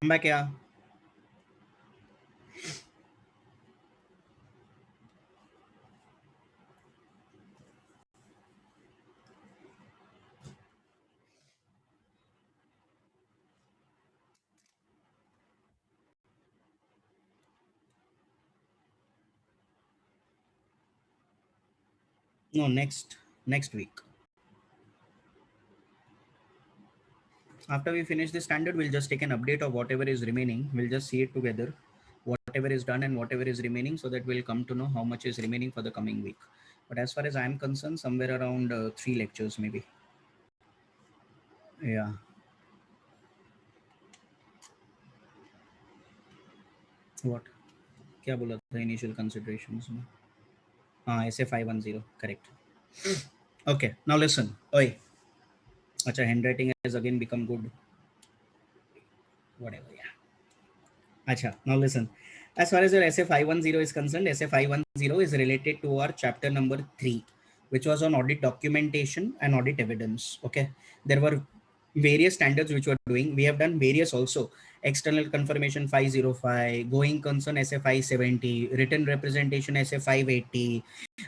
back, yeah. No, next week. After we finish the standard, we'll just take an update of whatever is remaining. We'll just see it together, whatever is done and whatever is remaining, so that we'll come to know how much is remaining for the coming week. But as far as I'm concerned, somewhere around 3 lectures maybe. Yeah. What? क्या बोला था initial considerations में? SA 510, correct. Okay, now listen. Oi. Acha, handwriting has again become good. Whatever, yeah. Acha, now listen. As far as your SA 510 is concerned, SA 510 is related to our chapter number 3, which was on audit documentation and audit evidence. Okay. There were various standards which we're doing. We have done various also. External confirmation 505, going concern SA 570, written representation SA 580.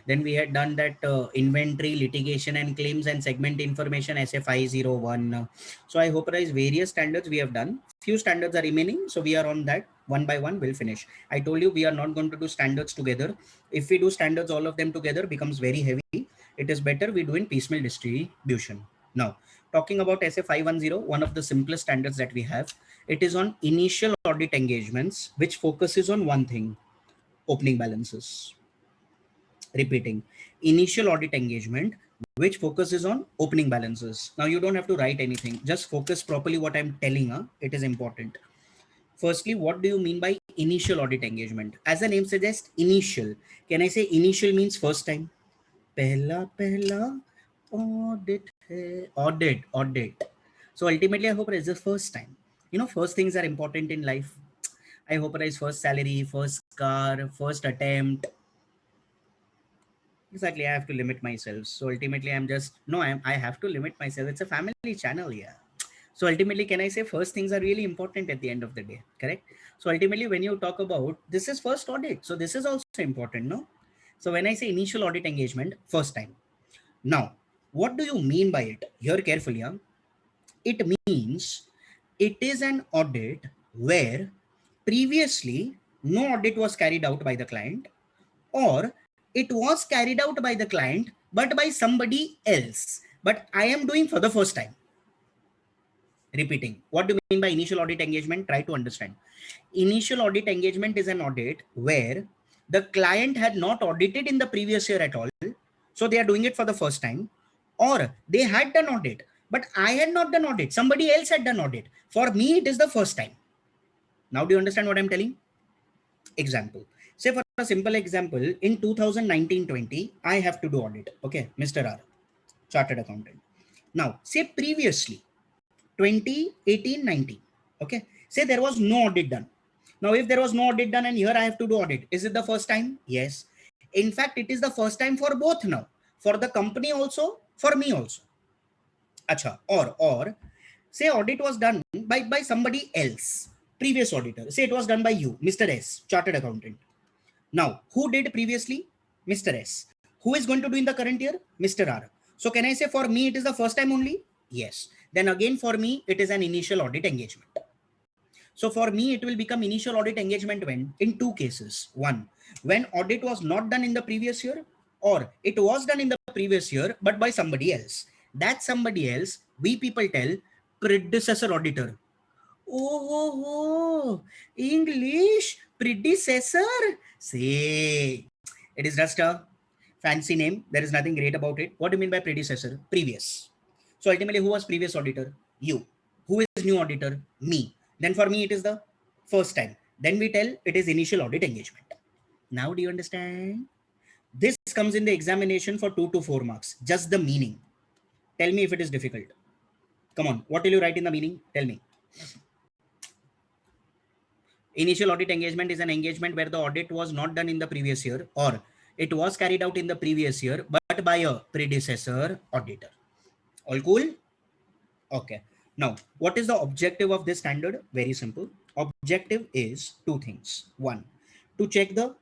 Then we had done that inventory, litigation and claims and segment information SA 501. So I hope there is various standards we have done. Few standards are remaining. So we are on that. One by one, we'll finish. I told you we are not going to do standards together. If we do standards, all of them together becomes very heavy. It is better we do in piecemeal distribution. Now, talking about SA 510, one of the simplest standards that we have, it is on initial audit engagements, which focuses on one thing, opening balances. Repeating, initial audit engagement, which focuses on opening balances. Now, you don't have to write anything. Just focus properly what I'm telling you. It is important. Firstly, what do you mean by initial audit engagement? As the name suggests, initial. Can I say initial means first time? Pehla pehla audit hai. Audit. So ultimately, I hope it is the first time. You know, first things are important in life. I hope it is first salary, first car, first attempt. Exactly, I have to limit myself. So ultimately, I have to limit myself. It's a family channel, yeah. So ultimately, can I say first things are really important at the end of the day, correct? So ultimately, when you talk about this is first audit, so this is also important, no? So when I say initial audit engagement, first time. Now, what do you mean by it? Hear carefully, huh? It means it is an audit where previously no audit was carried out by the client, or it was carried out by the client but by somebody else, but I am doing for the first time. Repeating, what do you mean by initial audit engagement? Try to understand. Initial audit engagement is an audit where the client had not audited in the previous year at all, so they are doing it for the first time, or they had done audit but I had not done audit, somebody else had done audit. For me it is the first time. Now do you understand what I'm telling? Example, say for a simple example, in 2019-20 I have to do audit. Okay, Mr. R, chartered accountant. Now say previously 2018-19, okay, say there was no audit done. Now if there was no audit done and here I have to do audit, is it the first time? Yes. In fact, it is the first time for both now, for the company also, for me also. Acha, or say audit was done by somebody else, previous auditor. Say it was done by you, Mr. S, chartered accountant. Now, who did previously? Mr. S. Who is going to do in the current year? Mr. R. So can I say for me it is the first time only? Yes. Then again for me it is an initial audit engagement. So for me it will become initial audit engagement when? In two cases. One, when audit was not done in the previous year, or it was done in the previous year but by somebody else. That somebody else, we people tell predecessor auditor. Oh, English predecessor. Say, it is just a fancy name. There is nothing great about it. What do you mean by predecessor? Previous. So ultimately, who was previous auditor? You. Who is new auditor? Me. Then for me, it is the first time. Then we tell it is initial audit engagement. Now, do you understand? This comes in the examination for 2 to 4 marks. Just the meaning. Tell me if it is difficult. Come on. What will you write in the meaning? Tell me. Initial audit engagement is an engagement where the audit was not done in the previous year, or it was carried out in the previous year but by a predecessor auditor. All cool? Okay. Now, what is the objective of this standard? Very simple. Objective is two things. One, to check the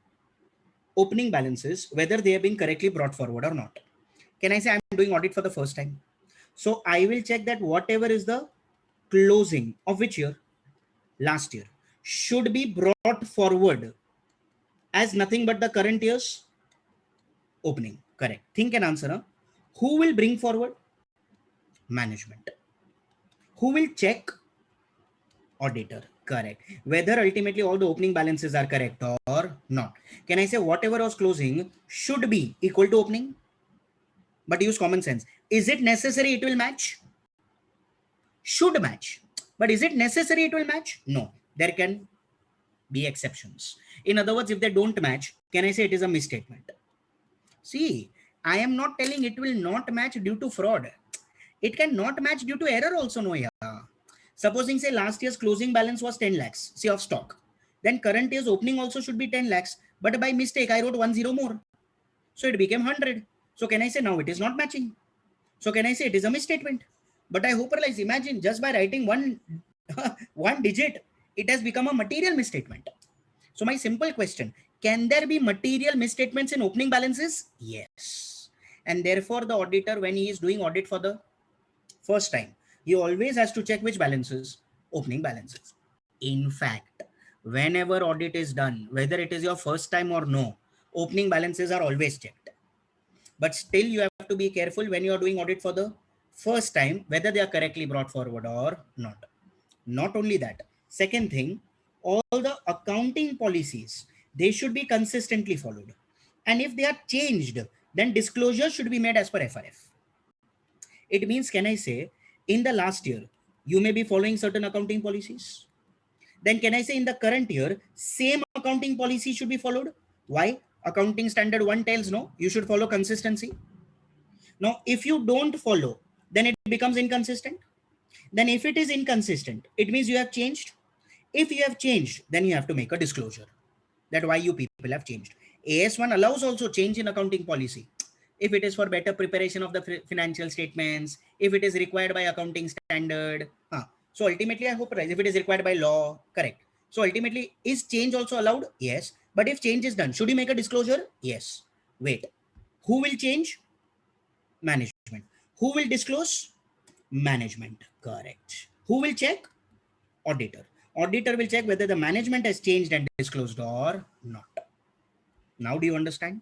opening balances, whether they have been correctly brought forward or not. Can I say I'm doing audit for the first time? So I will check that whatever is the closing of which year? Last year. Should be brought forward as nothing but the current year's opening. Correct. Think and answer. Huh? Who will bring forward? Management. Who will check? Auditor. Correct. Whether ultimately all the opening balances are correct or not. Can I say whatever was closing should be equal to opening? But use common sense. Is it necessary it will match? Should match. But is it necessary it will match? No. There can be exceptions. In other words, if they don't match, can I say it is a misstatement? See, I am not telling it will not match due to fraud. It can not match due to error also, no, yeah. Supposing say last year's closing balance was 10 lakhs, say of stock. Then current year's opening also should be 10 lakhs. But by mistake, I wrote 10 more. So it became 100. So can I say now it is not matching? So can I say it is a misstatement? But I hope realize, imagine just by writing one, one digit, it has become a material misstatement. So my simple question, can there be material misstatements in opening balances? Yes. And therefore the auditor, when he is doing audit for the first time, he always has to check which balances? Opening balances. In fact, whenever audit is done, whether it is your first time or no, opening balances are always checked. But still you have to be careful when you are doing audit for the first time, whether they are correctly brought forward or not. Not only that, second thing, all the accounting policies, they should be consistently followed. And if they are changed, then disclosure should be made as per FRF. It means, can I say, in the last year, you may be following certain accounting policies. Then can I say in the current year, same accounting policy should be followed? Why? Accounting standard 1 tells no, you should follow consistency. Now, if you don't follow, then it becomes inconsistent. Then if it is inconsistent, it means you have changed. If you have changed, then you have to make a disclosure that why you people have changed. AS1 allows also change in accounting policy. If it is for better preparation of the financial statements, if it is required by accounting standard. So ultimately, I hope, right, if it is required by law, correct. So ultimately, is change also allowed? Yes. But if change is done, should you make a disclosure? Yes. Wait. Who will change? Management. Who will disclose? Management. Correct. Who will check? Auditor. Auditor will check whether the management has changed and disclosed or not. Now do you understand?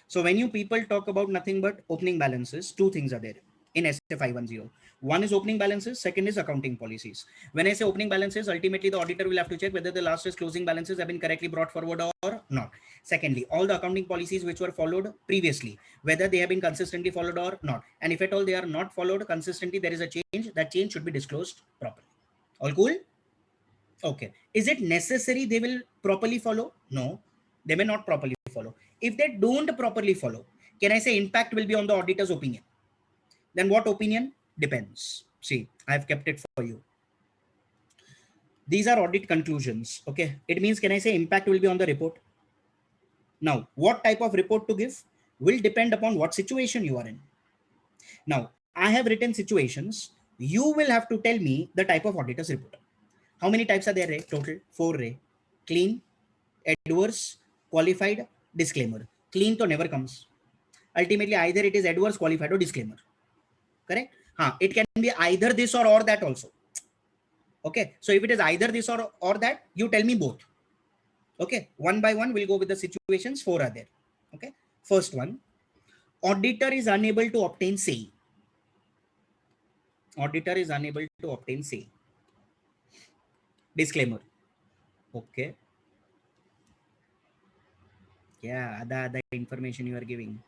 So when you people talk about nothing but opening balances, two things are there in SF 510. One is opening balances, second is accounting policies. When I say opening balances, ultimately the auditor will have to check whether the last year's closing balances have been correctly brought forward or not. Secondly, all the accounting policies which were followed previously, whether they have been consistently followed or not. And if at all they are not followed consistently, there is a change, that change should be disclosed properly. All cool? Okay. Is it necessary they will properly follow? No, they may not properly follow. If they don't properly follow, can I say impact will be on the auditor's opinion? Then what opinion? Depends. See, I've kept it for you. These are audit conclusions. Okay. It means, can I say impact will be on the report? Now, what type of report to give will depend upon what situation you are in. Now, I have written situations. You will have to tell me the type of auditor's report. How many types are there, Ray? Total 4, Ray. Clean, adverse, qualified, disclaimer. Clean to never comes. Ultimately, either it is adverse, qualified, or disclaimer. Correct? It can be either this or that also. Okay. So if it is either this or that, you tell me both. Okay. One by one, we'll go with the situations. 4 are there. Okay. First one, auditor is unable to obtain say. Auditor is unable to obtain say. Disclaimer. Okay. Yeah, the information you are giving.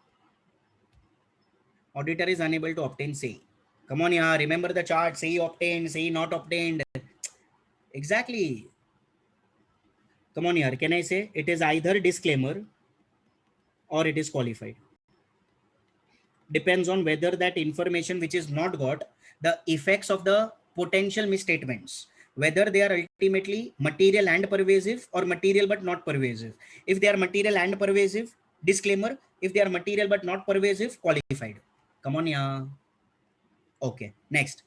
Auditor is unable to obtain say. Come on, yeah, remember the chart. Say obtained, say not obtained. Exactly. Come on, yeah. Can I say it is either disclaimer or it is qualified? Depends on whether that information which is not got, the effects of the potential misstatements, whether they are ultimately material and pervasive or material but not pervasive. If they are material and pervasive, disclaimer. If they are material but not pervasive, qualified. Come on, yeah. Okay, next.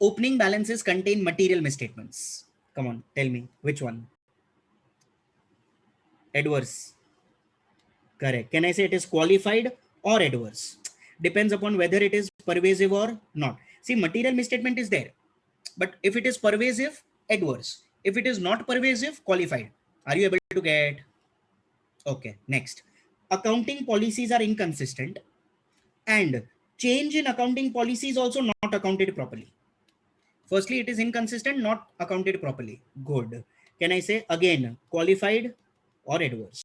Opening balances contain material misstatements. Come on, tell me which one. Adverse. Correct. Can I say it is qualified or adverse? Depends upon whether it is pervasive or not. See, material misstatement is there, but if it is pervasive, adverse. If it is not pervasive, qualified. Are you able to get? Okay, next. Accounting policies are inconsistent and change in accounting policy is also not accounted properly. Firstly, it is inconsistent, not accounted properly. Good. Can I say again, qualified or adverse?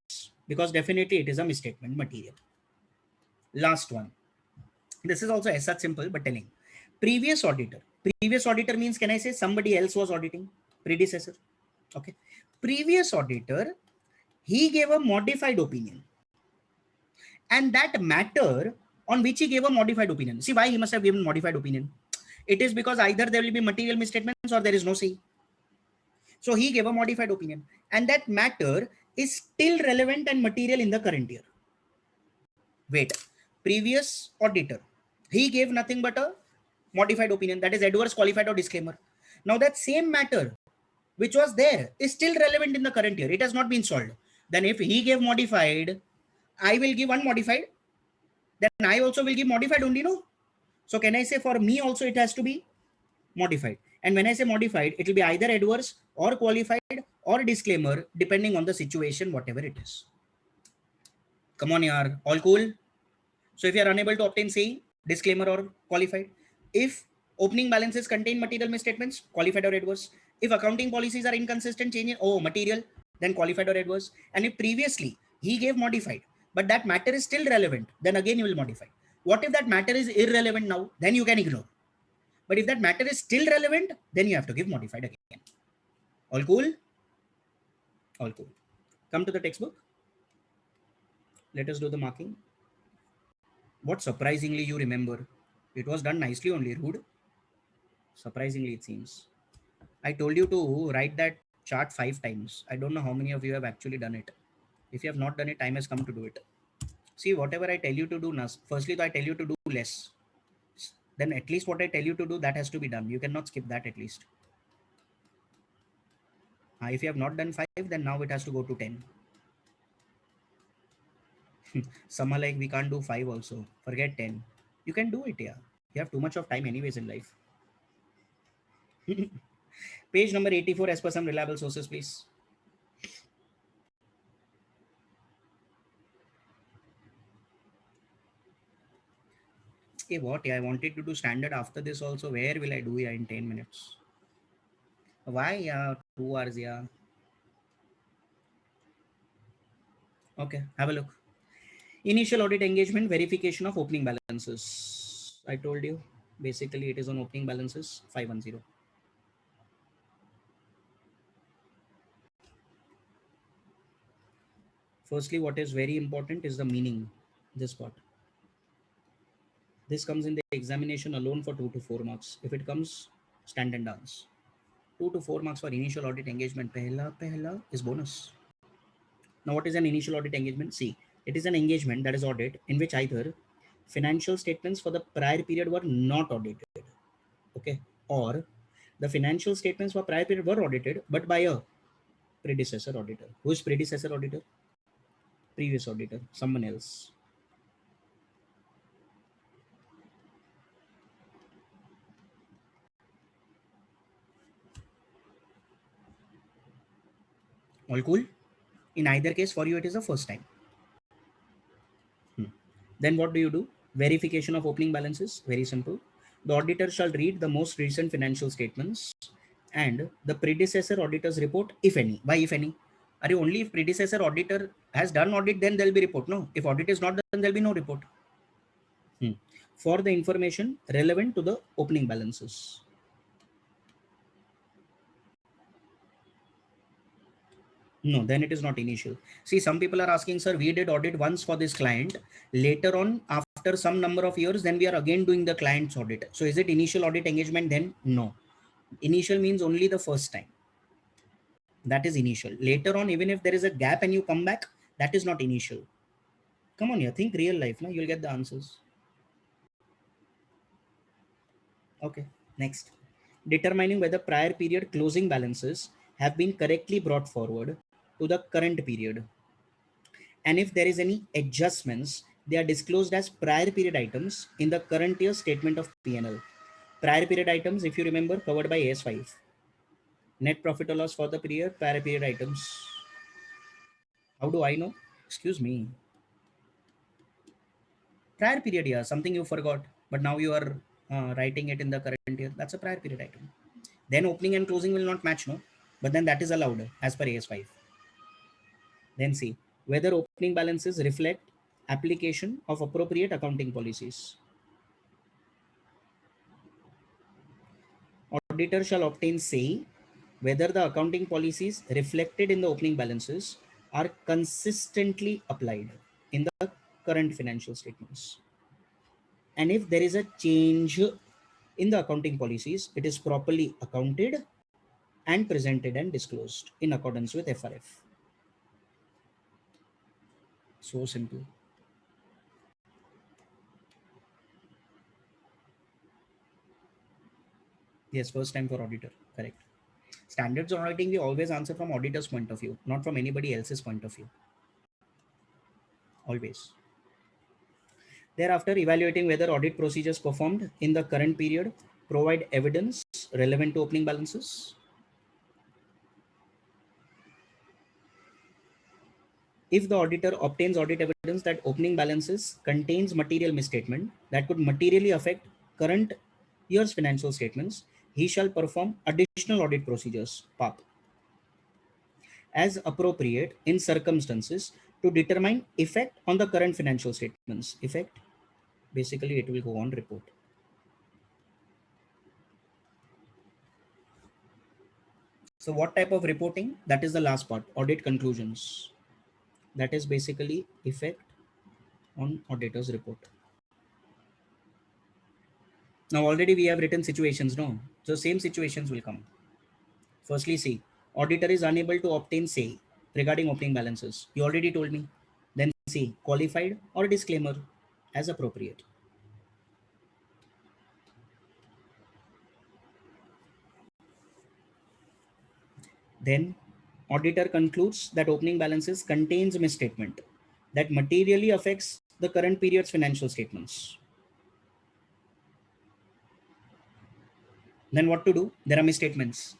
Because definitely it is a misstatement material. Last one. This is also as such simple, but telling. Previous auditor. Previous auditor means, can I say somebody else was auditing? Predecessor. Okay. Previous auditor, he gave a modified opinion. And that matter on which he gave a modified opinion. See why he must have given modified opinion. It is because either there will be material misstatements or there is no say. So he gave a modified opinion. And that matter is still relevant and material in the current year. Wait, previous auditor, he gave nothing but a modified opinion, that is adverse, qualified or disclaimer. Now that same matter which was there is still relevant in the current year. It has not been solved. Then if he gave modified, I will give unmodified. Then I also will give modified only, no? So can I say for me also it has to be modified? And when I say modified, it will be either adverse or qualified or disclaimer, depending on the situation, whatever it is. Come on, yaar. All cool? So if you are unable to obtain say disclaimer or qualified, if opening balances contain material misstatements, qualified or adverse. If accounting policies are inconsistent, change in material, then qualified or adverse. And if previously he gave modified, but that matter is still relevant, then again you will modify. What if that matter is irrelevant now? Then you can ignore. But if that matter is still relevant, then you have to give modified again. All cool? All cool. Come to the textbook. Let us do the marking. What surprisingly you remember? It was done nicely only, Rude. Surprisingly, it seems. I told you to write that chart 5 times. I don't know how many of you have actually done it. If you have not done it, time has come to do it. See, whatever I tell you to do, firstly, I tell you to do less. Then at least what I tell you to do, that has to be done. You cannot skip that at least. If you have not done 5, then now it has to go to 10. Some are like, we can't do 5 also. Forget 10. You can do it, yeah. You have too much of time anyways in life. Page number 84 as per some reliable sources, please. Hey, what? Yeah, I wanted to do standard after this also. Where will I do in 10 minutes? Why? Yeah, 2 hours. Yeah. Okay, have a look. Initial audit engagement, verification of opening balances. I told you, basically it is on opening balances 510. Firstly, what is very important is the meaning. This part. This comes in the examination alone for 2 to 4 marks. If it comes, stand and dance. 2 to 4 marks for initial audit engagement. Pehla is bonus. Now, what is an initial audit engagement? See, it is an engagement, that is audit, in which either financial statements for the prior period were not audited, okay, or the financial statements for prior period were audited, but by a predecessor auditor. Who is predecessor auditor? Previous auditor, someone else. All cool? In either case, for you, it is the first time. Then what do you do? Verification of opening balances. Very simple. The auditor shall read the most recent financial statements and the predecessor auditor's report, if any. Why, if any? Are you only if predecessor auditor has done audit, then there'll be report? No. If audit is not done, there'll be no report. For the information relevant to the opening balances. No, then it is not initial. See, some people are asking, sir, we did audit once for this client. Later on, after some number of years, then we are again doing the client's audit. So is it initial audit engagement then? No. Initial means only the first time. That is initial. Later on, even if there is a gap and you come back, that is not initial. Come on here, think real life. Now you'll get the answers. Okay, next. Determining whether prior period closing balances have been correctly brought forward to the current period. And if there is any adjustments, they are disclosed as prior period items in the current year statement of P&L. Prior period items, if you remember, covered by AS5. Net profit or loss for the period, prior period items. How do I know? Excuse me. Prior period year, something you forgot, but now you are writing it in the current year. That's a prior period item. Then opening and closing will not match, no? But then that is allowed as per AS5. Then see whether opening balances reflect application of appropriate accounting policies. Auditor shall obtain say whether the accounting policies reflected in the opening balances are consistently applied in the current financial statements. And if there is a change in the accounting policies, it is properly accounted and presented and disclosed in accordance with FRF. So simple. Yes, first time for auditor. Correct. Standards on auditing, we always answer from auditor's point of view, not from anybody else's point of view. Always. Thereafter, evaluating whether audit procedures performed in the current period provide evidence relevant to opening balances. If the auditor obtains audit evidence that opening balances contains material misstatement that could materially affect current year's financial statements, he shall perform additional audit procedures, PAP, as appropriate in circumstances to determine effect on the current financial statements. Effect, basically it will go on report. So what type of reporting? That is the last part, audit conclusions. That is basically effect on auditor's report. Now already we have written situations, no? So same situations will come. Firstly, see, auditor is unable to obtain say regarding opening balances. You already told me. Then see, qualified or disclaimer as appropriate. Then auditor concludes that opening balances contains misstatement that materially affects the current period's financial statements. Then what to do? There are misstatements.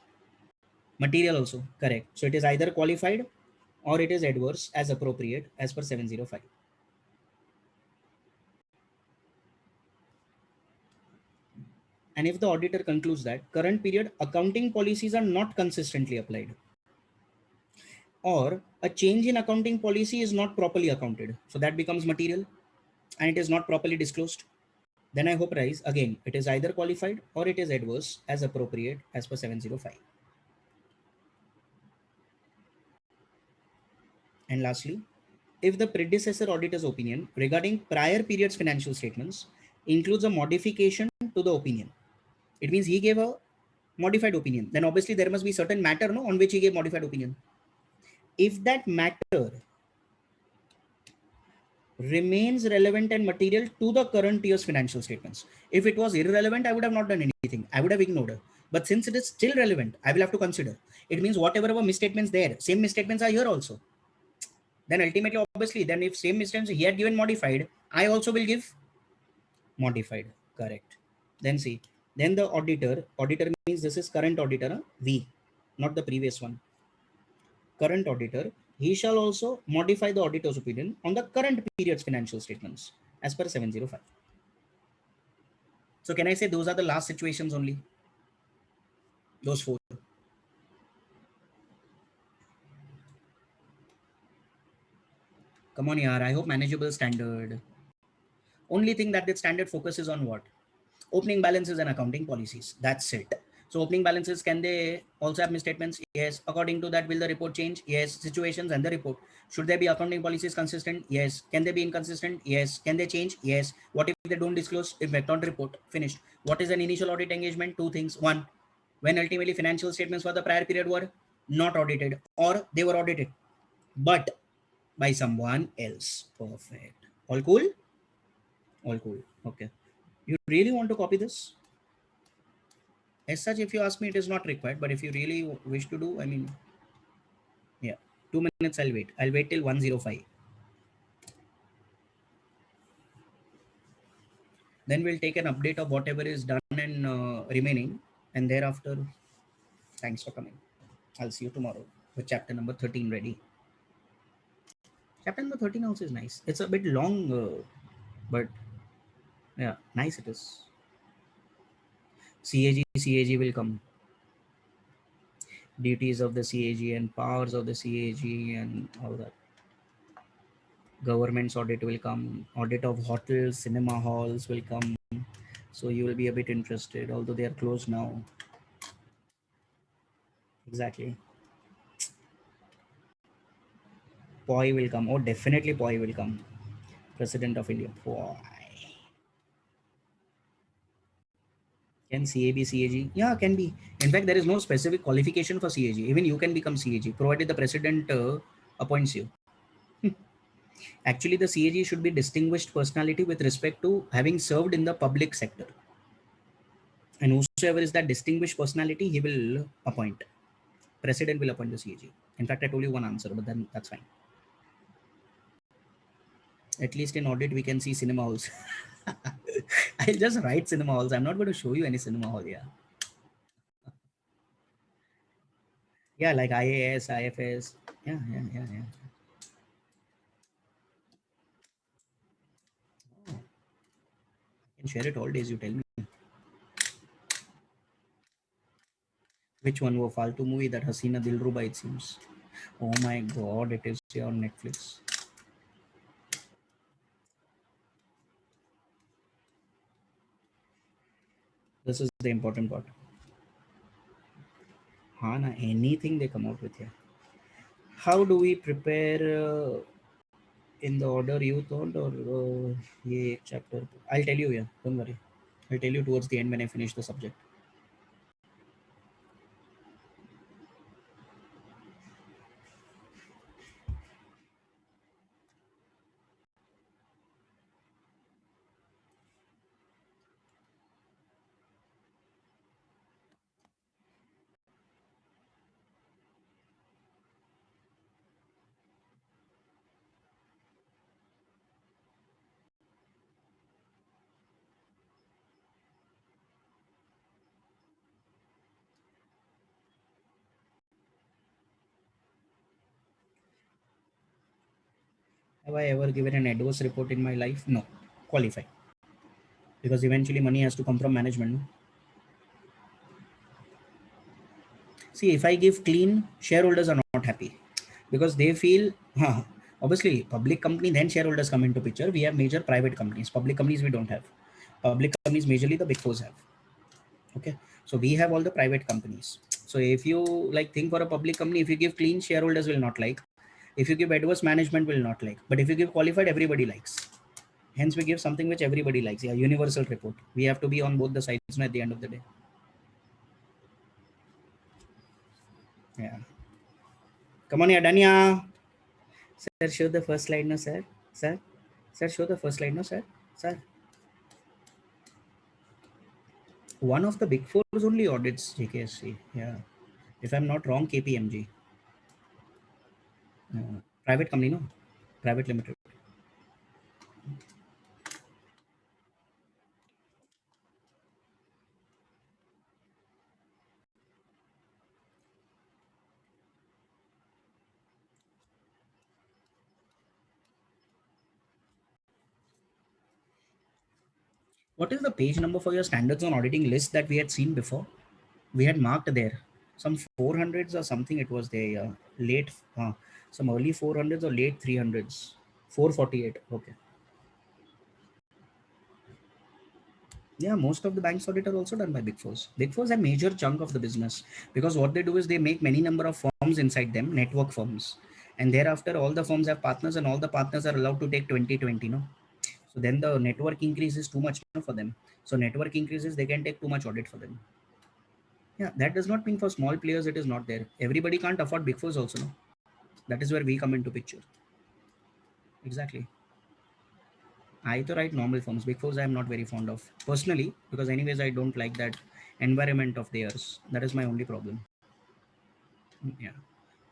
Material also, correct. So it is either qualified or it is adverse as appropriate as per 705. And if the auditor concludes that current period accounting policies are not consistently applied, or a change in accounting policy is not properly accounted, so that becomes material and it is not properly disclosed, then I hope rise again, it is either qualified or it is adverse as appropriate as per 705. And lastly, if the predecessor auditor's opinion regarding prior period's financial statements includes a modification to the opinion, it means he gave a modified opinion, then obviously there must be certain matter, no, on which he gave modified opinion. If that matter remains relevant and material to the current year's financial statements, if it was irrelevant, I would have not done anything, I would have ignored it. But since it is still relevant, I will have to consider. It means whatever our misstatements there, same misstatements are here also. Then ultimately, obviously, then if same misstatements he had given modified, I also will give modified. Correct. Then see, then the auditor means this is current auditor, huh? V, not the previous one. Current auditor, he shall also modify the auditor's opinion on the current period's financial statements as per 705. So can I say those are the last situations only? Those four. Come on, yaar. I hope manageable standard. Only thing that the standard focuses on what? Opening balances and accounting policies. That's it. So opening balances, can they also have misstatements? Yes. According to that, will the report change? Yes. Situations and the report. Should there be accounting policies consistent? Yes. Can they be inconsistent? Yes. Can they change? Yes. What if they don't disclose? If not report, finished. What is an initial audit engagement? Two things. One, when ultimately financial statements for the prior period were not audited or they were audited, but by someone else. Perfect. All cool? All cool. Okay. You really want to copy this? As such, if you ask me, it is not required. But if you really wish to do, I mean, yeah, 2 minutes. I'll wait. I'll wait till 105. Then we'll take an update of whatever is done and remaining, and thereafter, thanks for coming. I'll see you tomorrow with chapter number 13 ready. Chapter number 13 also is nice. It's a bit long, but yeah, nice it is. CAG will come. Duties of the CAG and powers of the CAG and all that. Government's audit will come. Audit of hotels, cinema halls will come. So you will be a bit interested, although they are closed now. Exactly. POI will come. Oh, definitely POI will come. President of India. POI. Can CAB CAG? Yeah, can be. In fact, there is no specific qualification for CAG. Even you can become CAG, provided the president appoints you. Actually, the CAG should be distinguished personality with respect to having served in the public sector. And whosoever is that distinguished personality, he will appoint. President will appoint the CAG. In fact, I told you one answer, but then that's fine. At least in audit, we can see cinema halls. I'll just write cinema halls. I'm not going to show you any cinema hall. Yeah. Yeah, like IAS, IFS. Yeah, yeah, yeah, yeah. Oh, I can share it all days. You tell me. Which one? Wo Faltu movie that Hasina Dilruba, it seems. Oh my god, it is here on Netflix. This is the important part. Hana, anything they come out with here. How do we prepare in the order you thought, or ye chapter? I'll tell you, yeah. Don't worry. I'll tell you towards the end when I finish the subject. Have I ever given an adverse report in my life? No. Qualify. Because eventually money has to come from management. No? See, if I give clean, shareholders are not happy because they feel, huh, obviously, public company, then shareholders come into picture. We have major private companies. Public companies, we don't have. Public companies, majorly the big fours have. Okay. So we have all the private companies. So if you like think for a public company, if you give clean, shareholders will not like. If you give adverse, management will not like. But if you give qualified, everybody likes. Hence, we give something which everybody likes. Yeah, universal report. We have to be on both the sides at the end of the day. Yeah. Come on, yeah, Danya. Sir, show the first slide, no, sir. Sir, sir, show the first slide, no, sir. Sir, one of the big fours only audits JKSC. Yeah, if I'm not wrong, KPMG, private company, no, private limited. What is the page number for your standards on auditing list that we had seen before? We had marked there some 400s or something. It was there. Late, some early 400s or late 300s. 448. Okay. Yeah, most of the banks audit are also done by Big Fours. Big Fours are major chunk of the business because what they do is they make many number of firms inside them, network firms, and thereafter all the firms have partners, and all the partners are allowed to take 2020. No, so then the network increases too much, no, for them. So network increases, they can take too much audit for them. Yeah, that does not mean for small players it is not there. Everybody can't afford Big Fours also. No, that is where we come into picture. Exactly. I to write normal firms. Big Fours I am not very fond of personally because anyways I don't like that environment of theirs. That is my only problem. Yeah,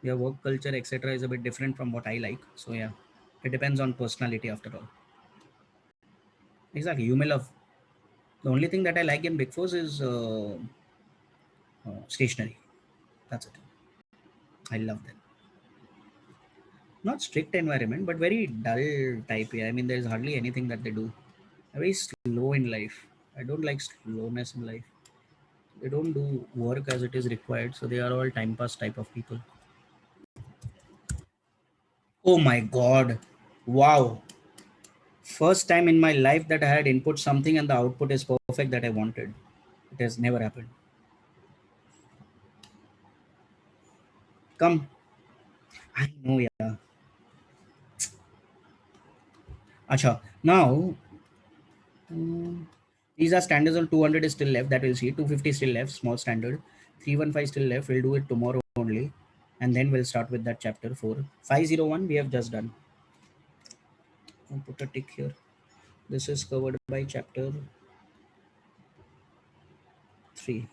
their work culture, etc., is a bit different from what I like. So yeah, it depends on personality after all. Exactly, you may love. The only thing that I like in Big Fours is stationery. That's it. I love them. Not strict environment, but very dull type. Yeah, I mean, there's hardly anything that they do. They're very slow in life. I don't like slowness in life. They don't do work as it is required, so they are all time pass type of people. Oh my god! Wow! First time in my life that I had input something and the output is perfect that I wanted. It has never happened. Come, I know, yeah. Acha. Now, mm, these are standards on 200 is still left. That we'll see. 250 still left. Small standard. 315 still left. We'll do it tomorrow only, and then we'll start with that chapter 4. 501 we have just done. I'll put a tick here. This is covered by chapter 3.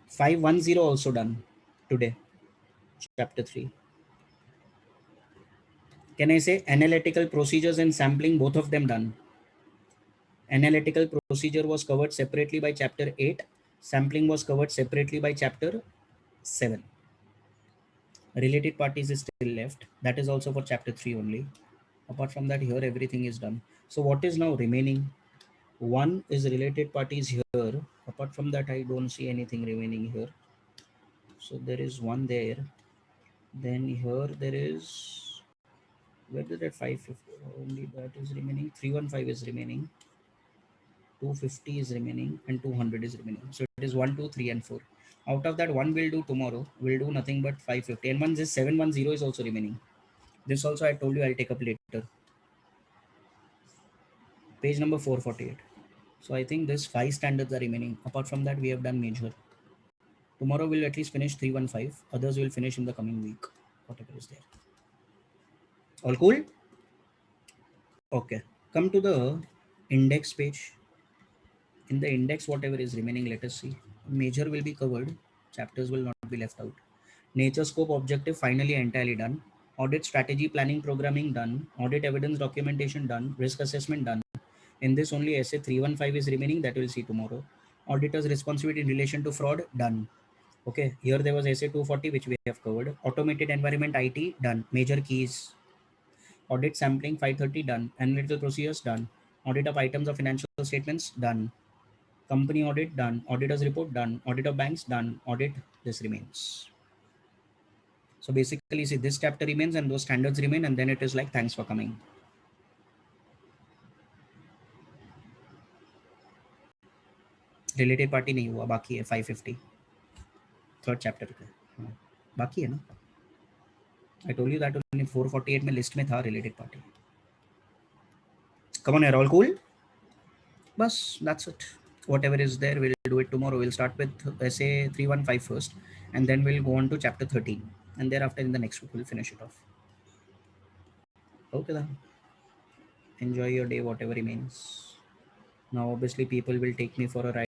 510 also done today. Chapter 3. Can I say analytical procedures and sampling? Both of them done. Analytical procedure was covered separately by chapter 8. Sampling was covered separately by chapter 7. Related parties is still left. That is also for chapter 3 only. Apart from that, here everything is done. So what is now remaining? One is related parties here. Apart from that, I don't see anything remaining here. So there is one there. Then here there is, where did that 550 only that is remaining? 315 is remaining. 250 is remaining and 200 is remaining. So it is 1, 2, 3, and 4. Out of that, one we'll do tomorrow. We'll do nothing but 550. And one is 710 is also remaining. This also I told you I'll take up later. Page number 448. So I think this 5 standards are remaining. Apart from that, we have done major. Tomorrow we'll at least finish 315. Others will finish in the coming week. Whatever is there. All cool? Okay. Come to the index page. In the index, whatever is remaining, let us see. Major will be covered. Chapters will not be left out. Nature scope objective finally entirely done. Audit strategy planning programming done. Audit evidence documentation done. Risk assessment done. In this only essay 315 is remaining, that we'll see tomorrow. Auditor's responsibility in relation to fraud done. Okay, here there was essay 240 which we have covered. Automated environment IT done. Major keys. Audit sampling 530 done. Analytical procedures done. Audit of items of financial statements done. Company audit done. Auditor's report done. Audit of banks done. Audit this remains. So basically, see, this chapter remains and those standards remain, and then it is like thanks for coming. Related party नहीं हुआ, बाकी है 550. Third chapter का बाकी है ना. I told you that only 448 में list में था related party. Come on, you're all cool. Bas, that's it. Whatever is there, we'll do it tomorrow. We'll start with essay 315 first, and then we'll go on to chapter 13, and thereafter in the next week we'll finish it off. Okay then. Enjoy your day, whatever remains. Now, obviously, people will take me for a ride.